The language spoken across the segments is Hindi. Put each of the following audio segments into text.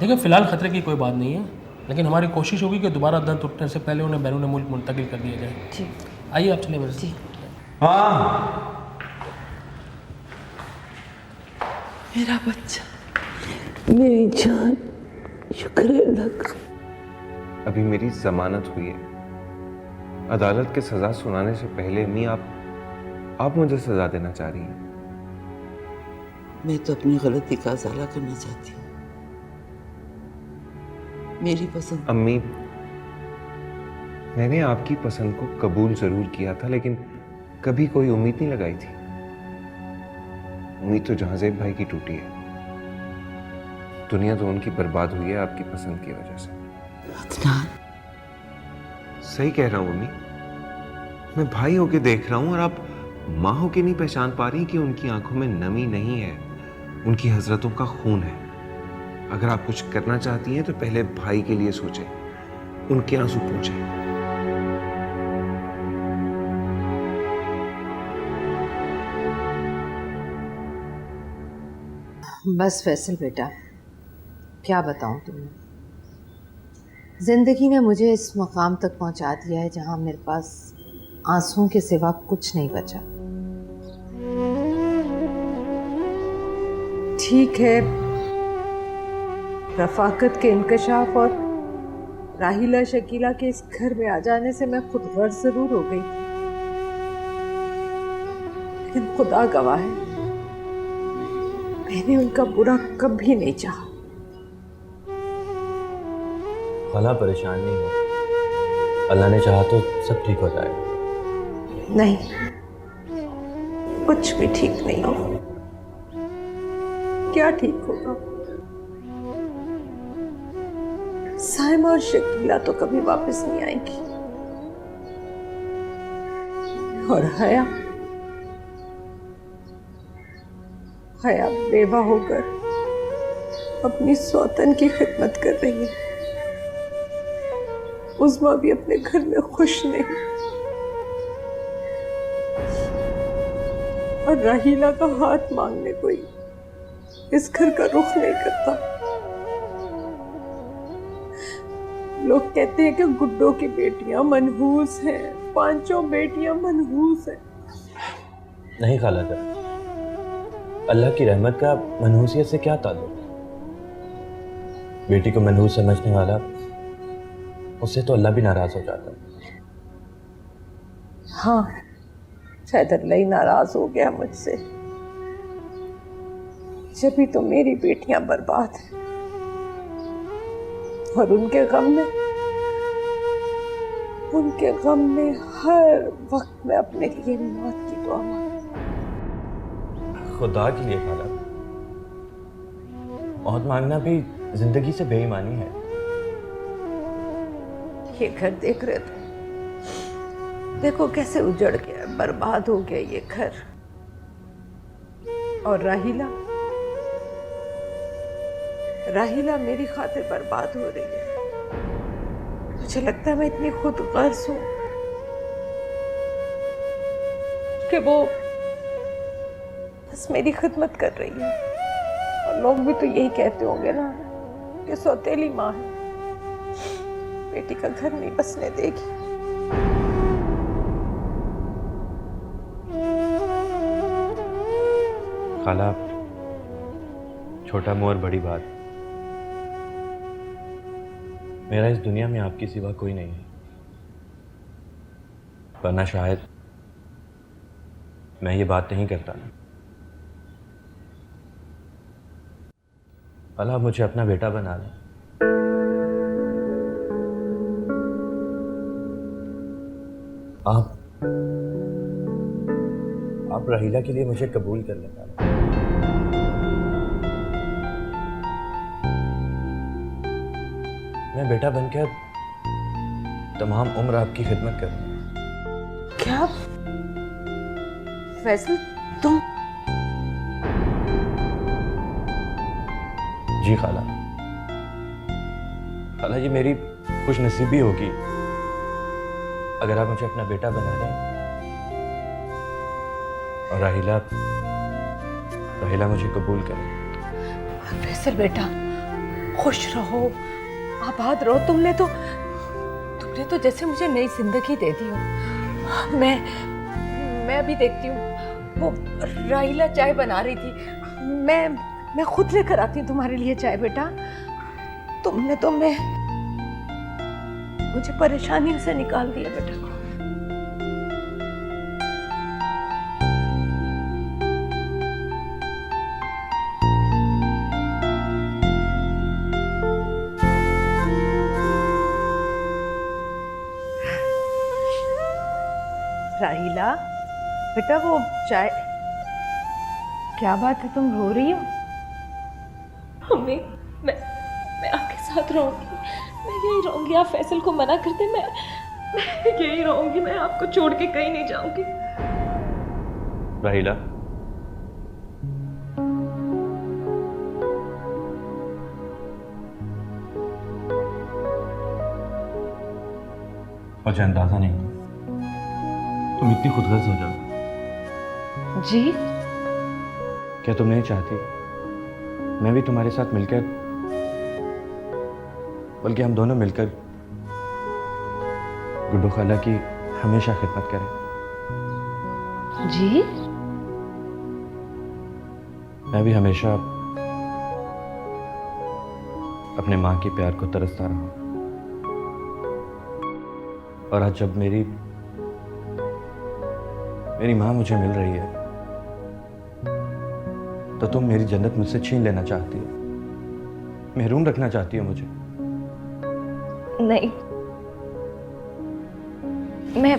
देखिए फ़िलहाल ख़तरे की कोई बात नहीं है, लेकिन हमारी कोशिश होगी कि दोबारा दर्द टूटने से पहले उन्हें बैरून मुल्क मुंतकिल कर दिया जाए। जी आइए आप चलिए मेरे जी। साथ। हाँ मेरा बच्चा, मेरी जान, शुक्र है अल्लाह का। अभी मेरी जमानत हुई है। अदालत के सजा सुनाने से पहले अम्मी आप मुझे सजा देना चाह रही हैं। मैं तो अपनी गलती का अज़ाला करना चाहती हूँ। मेरी पसंद। अम्मी, मैंने आपकी पसंद को कबूल जरूर किया था, लेकिन कभी कोई उम्मीद नहीं लगाई थी। उम्मीद तो जहांजेब भाई की टूटी है। दुनिया तो उनकी बर्बाद हुई है आपकी पसंद की वजह से। अदनान, सही कह रहा हूं अम्मी। मैं भाई होके देख रहा हूं और आप माँ होके नहीं पहचान पा रही कि उनकी आंखों में नमी नहीं है, उनकी हजरतों का खून है। अगर आप कुछ करना चाहती हैं तो पहले भाई के लिए सोचें, उनके आंसू पोंछें। बस फैसल बेटा, क्या बताऊं तुम्हें। ज़िंदगी ने मुझे इस मकाम तक पहुंचा दिया है जहां मेरे पास आंसुओं के सिवा कुछ नहीं बचा। ठीक है, रफाकत के इंकशाफ और राहिला शकीला के इस घर में आ जाने से मैं खुद गर्ज जरूर हो गई, लेकिन खुदा गवाह है, मैंने उनका बुरा कभी नहीं चाहा। खाला परेशान नहीं हो, अल्लाह ने चाहा तो सब ठीक हो जाएगा। नहीं, कुछ भी ठीक नहीं हो। क्या ठीक होगा? साइमा और शकीला तो कभी वापस नहीं आएंगी, और हया बेवा होकर अपनी सौतन की खिदमत कर रही है। उस्मा भी अपने घर में खुश नहीं, और राहिला का हाथ मांगने कोई इस घर का रुख नहीं करता। लोग कहते हैं कि गुड्डो की बेटियां मनहूस हैं, पांचों बेटियां मनहूस हैं। नहीं खाला जान, अल्लाह की रहमत का मनहूसियत से क्या ताल्लुक। बेटी को मनहूस समझने वाला, उससे तो अल्लाह भी नाराज हो जाता। हाँ, शायद अल्लाह ही नाराज हो गया मुझसे, जब भी तो मेरी बेटियां बर्बाद हैं, और उनके गम में हर वक्त मैं अपने लिए मौत की दुआ मांगती। खुदा के लिए खाला, मौत मांगना भी जिंदगी से बेईमानी है। ये घर देख रहे थे, देखो कैसे उजड़ गया, बर्बाद हो गया ये घर। और राहिला मेरी खातिर बर्बाद हो रही है। मुझे लगता है मैं इतनी खुद गर्ज हूं कि वो बस मेरी खिदमत कर रही है। और लोग भी तो यही कहते होंगे ना कि सौतेली माँ है, बेटी का घर नहीं बसने देगी। खाला, छोटा मुंह और बड़ी बात, मेरा इस दुनिया में आपके सिवा कोई नहीं है, वरना शायद मैं ये बात नहीं करता। अल्लाह मुझे अपना बेटा बना ले। आप रहीला के लिए मुझे कबूल कर लेना। मैं बेटा बनकर तमाम उम्र आपकी खिदमत करूंगा। क्या फैसल, तुम? जी खाला, खाला ये मेरी खुशनसीबी होगी अगर आप मुझे अपना बेटा बना लें और राहिला मुझे कबूल करे। फैसल बेटा, खुश रहो, आबाद रहो। तुमने तो जैसे मुझे नई जिंदगी दे दी हो। मैं अभी देखती हूँ, वो राहिला चाय बना रही थी। मैं खुद लेकर आती हूँ तुम्हारे लिए चाय बेटा। तुमने तो मुझे परेशानियों से निकाल दिया बेटा। राहिला बेटा, वो चाय, क्या बात है, तुम रो रही हो? मम्मी, मैं आपके साथ रहूंगी, मैं यही रहूंगी। आप फैसल को मना कर दे, मैं यही रहूंगी, मैं आपको छोड़ के कहीं नहीं जाऊंगी। राहिला, मुझे अंदाजा नहीं था तुम इतनी खुदगर्ज हो जाओ। जी? क्या तुम नहीं चाहती मैं भी तुम्हारे साथ मिलकर, बल्कि हम दोनों मिलकर गुड्डू खाला की हमेशा खिदमत करें? जी? मैं भी हमेशा अपने माँ के प्यार को तरसता रहा, और आज जब मेरी माँ मुझे मिल रही है तो तुम मेरी जन्नत मुझसे छीन लेना चाहती हो, महरूम रखना चाहती हो मुझे। नहीं, मैं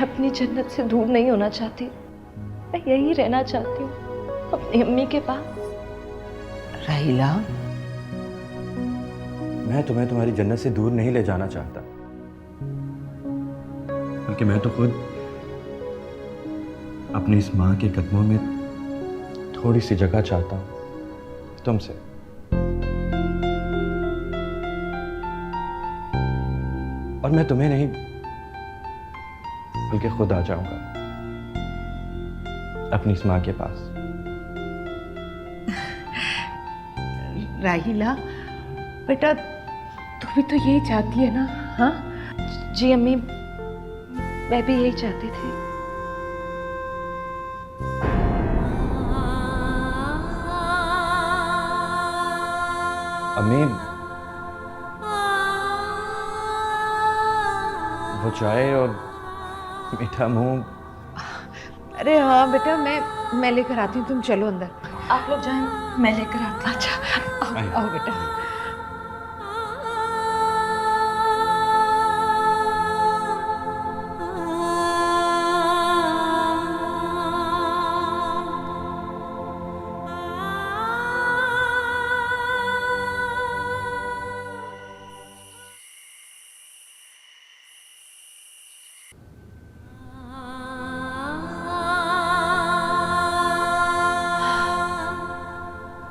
अपनी जन्नत से दूर नहीं होना चाहती। मैं यही रहना चाहती हूँ अपनी अम्मी के पास। राहिला, मैं तुम्हें तुम्हारी जन्नत से दूर नहीं ले जाना चाहता, बल्कि मैं तो खुद अपनी इस माँ के कदमों में थोड़ी सी जगह चाहता हूँ तुमसे। और मैं तुम्हें नहीं बल्कि खुद आ जाऊंगा अपनी इस माँ के पास। राहिला बेटा, तू भी तो यही चाहती है ना? हाँ जी अम्मी, मैं भी यही चाहती थी। अम्मी, वो चाय और मीठा मुंह। अरे हाँ बेटा, मैं लेकर आती हूँ, तुम चलो अंदर। आप लोग जाएं, मैं लेकर आती हूँ। अच्छा, आओ बेटा।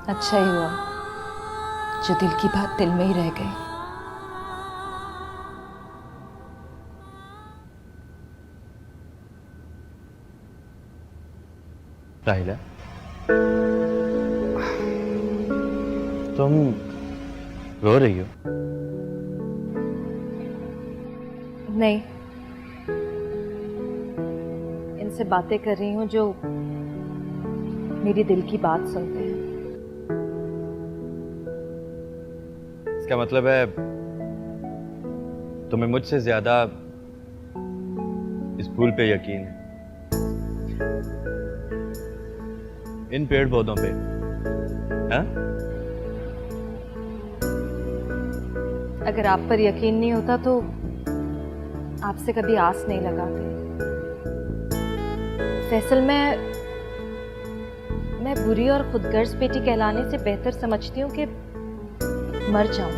अच्छा ही हुआ जो दिल की बात दिल में ही रह गई। राहिला, तुम रो रही हो? नहीं, इनसे बातें कर रही हूँ जो मेरी दिल की बात सुनते हैं। इसका मतलब है तुम्हें मुझसे ज्यादा इस फूल पे यकीन है, इन पेड़ पौधों पे, हाँ? अगर आप पर यकीन नहीं होता तो आपसे कभी आस नहीं लगाते। फैसल, मैं बुरी और खुदगर्ज बेटी कहलाने से बेहतर समझती हूँ कि मर जाऊं।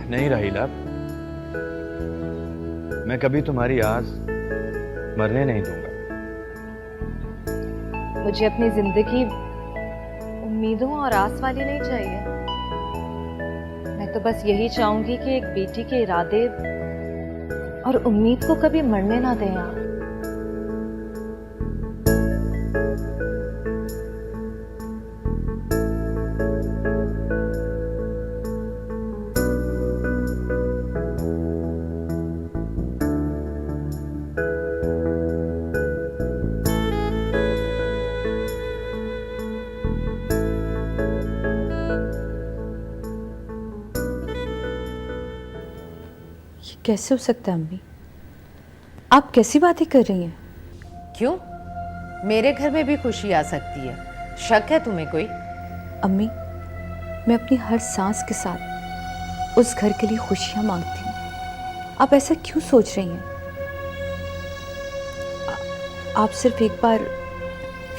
नहीं राहिला, मैं कभी तुम्हारी आस मरने नहीं दूंगा। मुझे अपनी जिंदगी उम्मीदों और आस वाली नहीं चाहिए। मैं तो बस यही चाहूंगी कि एक बेटी के इरादे और उम्मीद को कभी मरने ना दें आप। ये कैसे हो सकता है अम्मी? आप कैसी बातें कर रही हैं? क्यों? मेरे घर में भी खुशी आ सकती है। शक है तुम्हें कोई? अम्मी, मैं अपनी हर सांस के साथ उस घर के लिए खुशियाँ मांगती हूँ। आप ऐसा क्यों सोच रही हैं? आप सिर्फ एक बार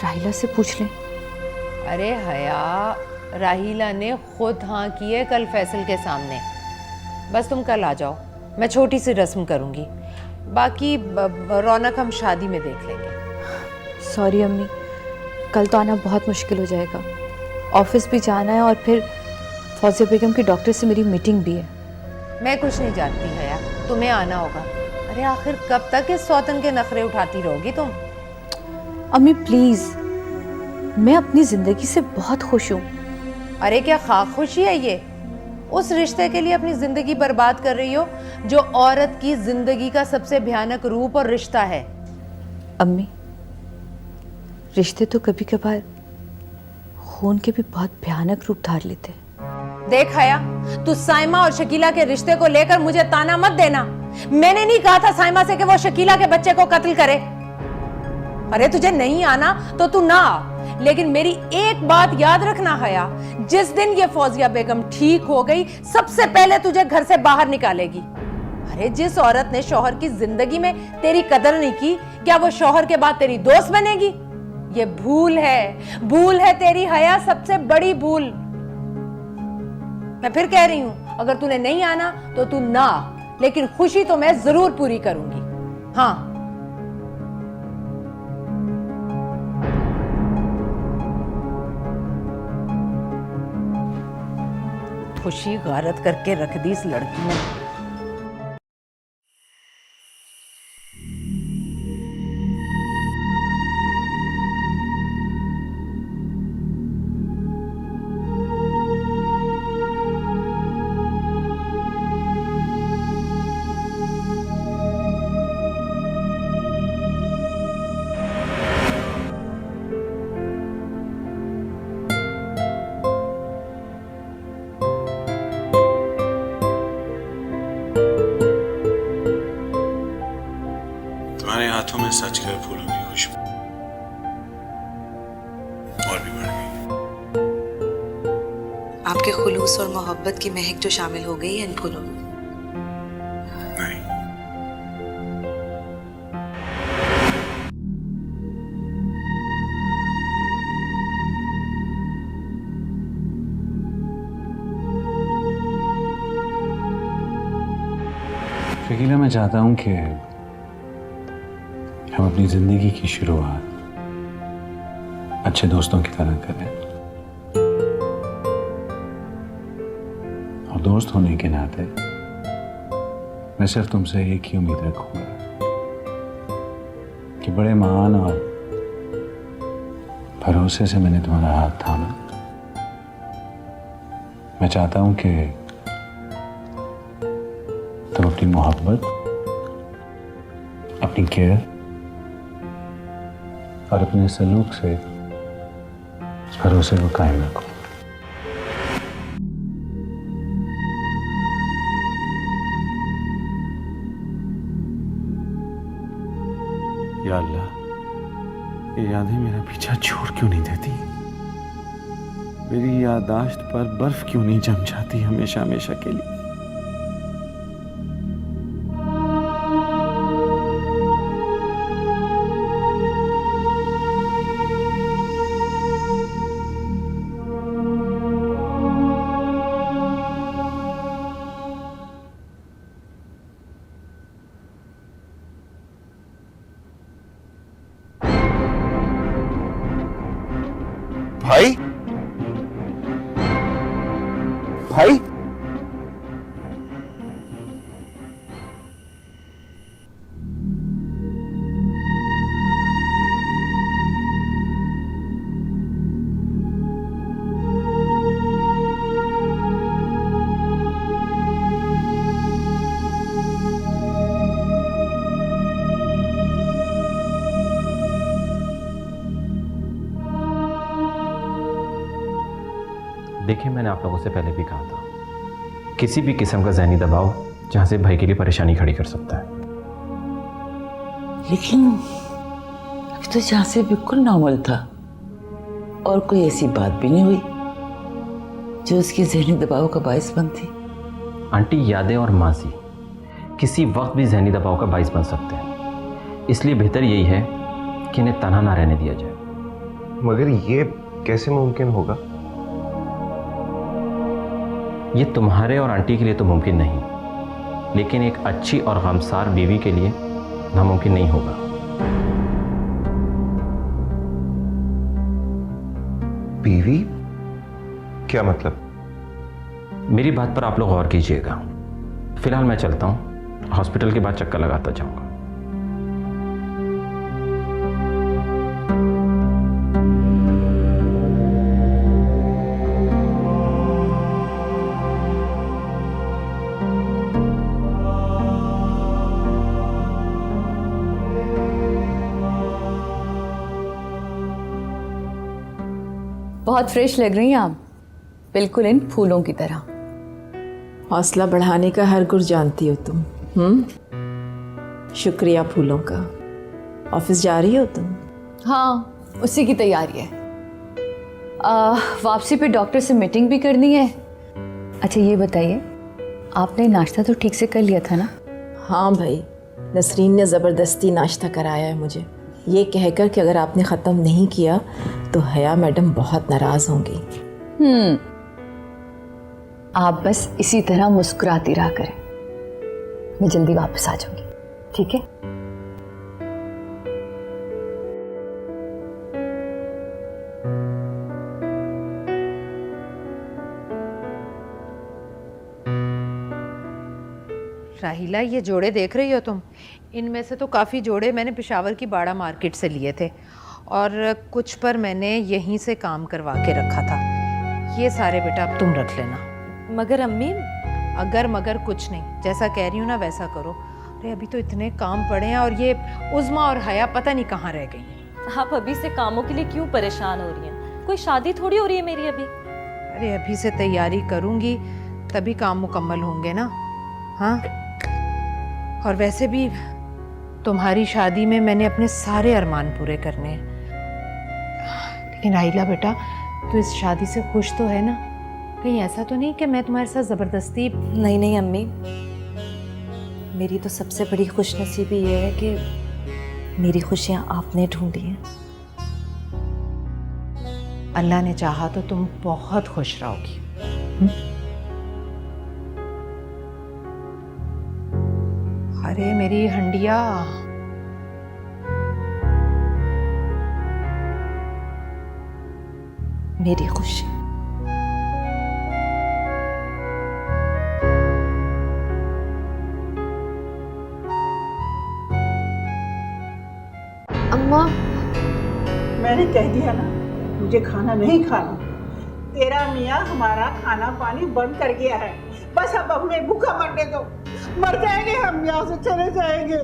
राहिला से पूछ लें। अरे हया, राहिला ने खुद हाँ की है कल फैसल के सामने। बस तुम कल आ जाओ, मैं छोटी सी रस्म करूँगी, बाकी रौनक हम शादी में देख लेंगे। सॉरी अम्मी, कल तो आना बहुत मुश्किल हो जाएगा। ऑफिस भी जाना है और फिर फौजिया बेगम की डॉक्टर से मेरी मीटिंग भी है। मैं कुछ नहीं जानती हया, तुम्हें आना होगा। अरे आखिर कब तक इस सौतन के नखरे उठाती रहोगी तुम? अम्मी प्लीज़, मैं अपनी ज़िंदगी से बहुत खुश हूँ। अरे क्या खाक खुशी है ये? उस रिश्ते के लिए अपनी जिंदगी बर्बाद कर रही हो जो औरत की जिंदगी का सबसे भयानक रूप और रिश्ता है। अम्मी, रिश्ते तो कभी कभार खून के भी बहुत भयानक रूप धार लेते हैं। देख हया, तू साइमा और शकीला के रिश्ते को लेकर मुझे ताना मत देना। मैंने नहीं कहा था साइमा से कि वो शकीला के बच्चे को कत्ल करे। अरे तुझे नहीं आना तो तू ना आ, लेकिन मेरी एक बात याद रखना हया, जिस दिन ये फौजिया बेगम ठीक हो गई सबसे पहले तुझे घर से बाहर निकालेगी। अरे जिस औरत ने शौहर की जिंदगी में तेरी कदर नहीं की, क्या वो शौहर के बाद तेरी दोस्त बनेगी? ये भूल है तेरी हया, सबसे बड़ी भूल। मैं फिर कह रही हूं, अगर तूने नहीं आना तो तू ना आ, लेकिन खुशी तो मैं जरूर पूरी करूंगी। हाँ, खुशी गारत करके रख दी इस लड़की ने। तुम्हारे हाथों में सच कर फूलों की खुशबू और भी बढ़ गई। आपके खुलूस और मोहब्बत की महक जो शामिल हो गई है इन फूलों में। नहीं, शकीला, मैं चाहता हूं कि हम अपनी जिंदगी की शुरुआत अच्छे दोस्तों की तरह करें, और दोस्त होने के नाते मैं सिर्फ तुमसे एक ही उम्मीद रखूंगा कि बड़े मान और भरोसे से मैंने तुम्हारा हाथ थामा। मैं चाहता हूं कि तुम अपनी मोहब्बत, अपनी केयर और अपने सलूक से इस भरोसे को कायम रखो। या अल्लाह, ये यादें मेरा पीछा छोड़ क्यों नहीं देती? मेरी याददाश्त पर बर्फ क्यों नहीं जम जाती हमेशा हमेशा के लिए? भाई, भाई, देखिए, मैंने आप लोगों से पहले भी कहा था, किसी भी किस्म का ज़हनी दबाव जहां से भाई के लिए परेशानी खड़ी कर सकता है। लेकिन अभी तो जहाँ से बिल्कुल नॉर्मल था और कोई ऐसी बात भी नहीं हुई जो उसके ज़हनी दबाव का बायस बनती। आंटी, यादें और माजी किसी वक्त भी जहनी दबाव का बायस बन सकते हैं, इसलिए बेहतर यही है कि इन्हें तन्हा ना रहने दिया जाए। मगर ये कैसे मुमकिन होगा? ये तुम्हारे और आंटी के लिए तो मुमकिन नहीं, लेकिन एक अच्छी और गमसार बीवी के लिए नामुमकिन नहीं होगा। बीवी? क्या मतलब? मेरी बात पर आप लोग गौर कीजिएगा। फिलहाल मैं चलता हूँ, हॉस्पिटल के बाद चक्कर लगाता जाऊंगा। बहुत फ्रेश लग रही हैं आप, बिल्कुल इन फूलों की तरह। हौसला बढ़ाने का हर गुर जानती हो तुम। शुक्रिया फूलों का। ऑफिस जा रही हो तुम? हाँ, उसी की तैयारी है। वापसी पे डॉक्टर से मीटिंग भी करनी है। अच्छा ये बताइए, आपने नाश्ता तो ठीक से कर लिया था ना? हाँ भाई, नसरीन ने ज़बरदस्ती नाश्ता कराया है मुझे, ये कहकर कि अगर आपने ख़त्म नहीं किया तो हया मैडम बहुत नाराज़ होंगी। आप बस इसी तरह मुस्कुराती रहा करें, मैं जल्दी वापस आ जाऊंगी, ठीक है? राहिला, ये जोड़े देख रही हो तुम? इनमें से तो काफ़ी जोड़े मैंने पेशावर की बाड़ा मार्केट से लिए थे और कुछ पर मैंने यहीं से काम करवा के रखा था। ये सारे बेटा अब तुम रख लेना। मगर अम्मी, अगर मगर कुछ नहीं, जैसा कह रही हूँ ना वैसा करो। अरे अभी तो इतने काम पड़े हैं और ये उज़्मा और हया पता नहीं कहाँ रह गई। आप अभी से कामों के लिए क्यों परेशान हो रही हैं? कोई शादी थोड़ी हो रही है मेरी अभी। अरे अभी से तैयारी करूँगी तभी काम मुकम्मल होंगे ना। हाँ, और वैसे भी तुम्हारी शादी में मैंने अपने सारे अरमान पूरे करने हैं। लेकिन राहिला बेटा, तू इस शादी से खुश तो है ना? कहीं ऐसा तो नहीं कि मैं तुम्हारे साथ ज़बरदस्ती? नहीं नहीं अम्मी, मेरी तो सबसे बड़ी खुशनसीबी ये है कि मेरी खुशियाँ आपने ढूंढी हैं। अल्लाह ने चाहा तो तुम बहुत खुश रहोगी। अरे मेरी हंडिया, मेरी खुशी। अम्मा, मैंने कह दिया ना मुझे खाना नहीं खाना। तेरा मियाँ हमारा खाना पानी बंद कर गया है, बस अब हमें भूखा मरने दो। मर जाएंगे हम, यहाँ से चले जाएंगे।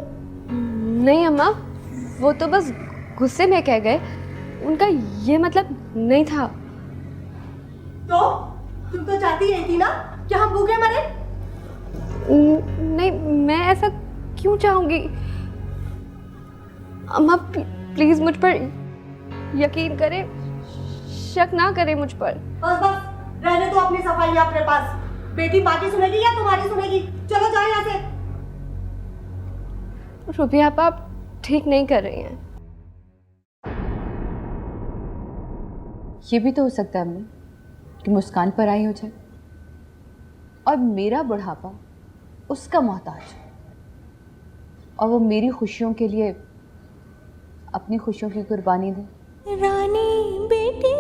नहीं अम्मा, वो तो बस गुस्से में कह गए, उनका ये मतलब नहीं था। तो तुम तो चाहती ही थी ना कि हम भूखे मरे? नहीं, मैं ऐसा क्यों चाहूंगी? अम्मा प्लीज मुझ पर यकीन करें, शक ना करें मुझ पर। बस बस, रहने दो अपनी सफाई अपने पास। बेटी माँ की सुनेगी या तुम्हारी सुनेगी? चलो जाओ यहाँ से। रुबिया आप ठीक नहीं कर रही हैं। ये भी तो हो सकता है अम्मी कि मुस्कान पर आई हो जाए और मेरा बुढ़ापा उसका मोहताज, और वो मेरी खुशियों के लिए अपनी खुशियों की कुर्बानी दे। रानी बेटी